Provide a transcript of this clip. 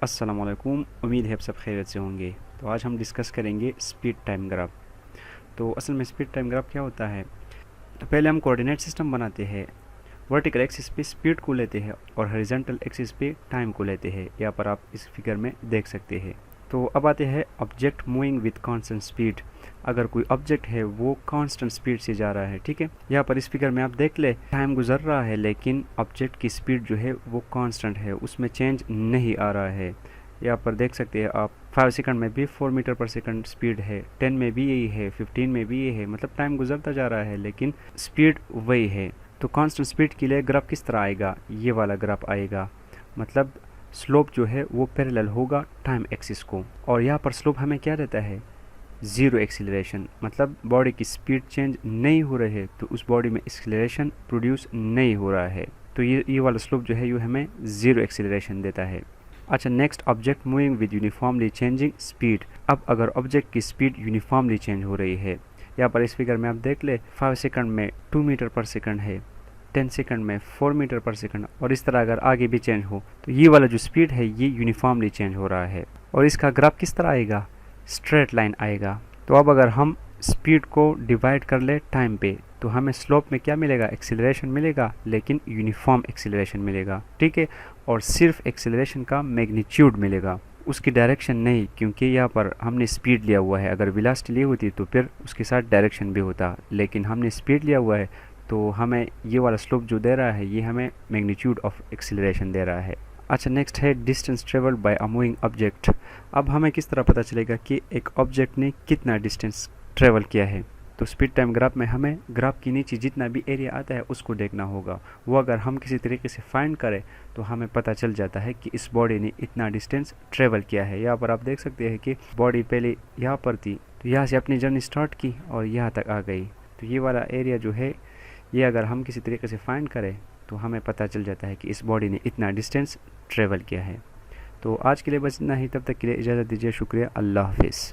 अस्सलाम वालेकुम। उम्मीद है आप सब खैरियत से होंगे। तो आज हम डिस्कस करेंगे स्पीड टाइम ग्राफ। तो असल में स्पीड टाइम ग्राफ क्या होता है, तो पहले हम कोऑर्डिनेट सिस्टम बनाते हैं। वर्टिकल एक्सिस पे स्पीड को लेते हैं और हॉरिजॉन्टल एक्सिस पे टाइम को लेते हैं। यहाँ पर आप इस फिगर में देख सकते हैं। तो अब आते हैं object moving with constant speed. अगर कोई ऑब्जेक्ट है वो कांस्टेंट स्पीड से जा रहा है, ठीक है। यहाँ पर इस फिगर में आप देख ले, टाइम गुजर रहा है लेकिन ऑब्जेक्ट की स्पीड जो है वो कांस्टेंट है, उसमें चेंज नहीं आ रहा है। यहाँ पर देख सकते हैं आप 5 सेकंड में भी 4 मीटर पर सेकंड स्पीड है, 10 में भी यही है, 15 में भी ये है। मतलब टाइम गुजरता जा रहा है लेकिन स्पीड वही है। तो कांस्टेंट स्पीड के लिए ग्राफ किस तरह आएगा, ये वाला ग्राफ आएगा। मतलब स्लोप जो है वो पैरेलल होगा टाइम एक्सिस को। और यहाँ पर स्लोप हमें क्या देता है, ज़ीरो एक्सीलरेशन। मतलब बॉडी की स्पीड चेंज नहीं हो रही है तो उस बॉडी में एक्सीलरेशन प्रोड्यूस नहीं हो रहा है। तो ये वाला स्लोप जो है ये हमें ज़ीरो एक्सीलरेशन देता है। अच्छा, next, object moving with uniformly changing speed. अब अगर ऑब्जेक्ट की स्पीड यूनिफॉर्मली चेंज हो रही है, यहाँ पर इस फिगर में आप देख ले, 5 सेकंड में 2 मीटर पर सेकंड है, 10 सेकंड में 4 मीटर पर सेकंड, और इस तरह अगर आगे भी चेंज हो तो ये वाला जो स्पीड है ये यूनिफॉर्मली चेंज हो रहा है। और इसका ग्राफ किस तरह आएगा, स्ट्रेट लाइन आएगा। तो अब अगर हम स्पीड को डिवाइड कर ले टाइम पे तो हमें स्लोप में क्या मिलेगा, एक्सीलरेशन मिलेगा, लेकिन यूनिफॉर्म एक्सीलरेशन मिलेगा, ठीक है। और सिर्फ एक्सीलरेशन का मैग्नीट्यूड मिलेगा, उसकी डायरेक्शन नहीं, क्योंकि यहाँ पर हमने स्पीड लिया हुआ है। अगर वेलोसिटी ली होती तो फिर उसके साथ डायरेक्शन भी होता, लेकिन हमने स्पीड लिया हुआ है तो हमें ये वाला स्लोप जो दे रहा है ये हमें मैग्नीट्यूड ऑफ एक्सीलरेशन दे रहा है। अच्छा, नेक्स्ट है distance travelled by a moving object. अब हमें किस तरह पता चलेगा कि एक ऑब्जेक्ट ने कितना डिस्टेंस ट्रेवल किया है। तो स्पीड टाइम ग्राफ में हमें ग्राफ के नीचे जितना भी एरिया आता है उसको देखना होगा। वो अगर हम किसी तरीके से फाइंड करें तो हमें पता चल जाता है कि इस बॉडी ने इतना डिस्टेंस ट्रेवल किया है। यहाँ पर आप देख सकते हैं कि बॉडी पहले यहाँ पर थी, तो यहाँ से अपनी जर्नी स्टार्ट की और यहाँ तक आ गई। तो ये वाला एरिया जो है ये अगर हम किसी तरीके से फाइंड करें तो हमें पता चल जाता है कि इस बॉडी ने इतना डिस्टेंस ट्रेवल किया है। तो आज के लिए बस इतना ही, तब तक के लिए इजाज़त दीजिए। शुक्रिया, अल्लाह हाफिज़।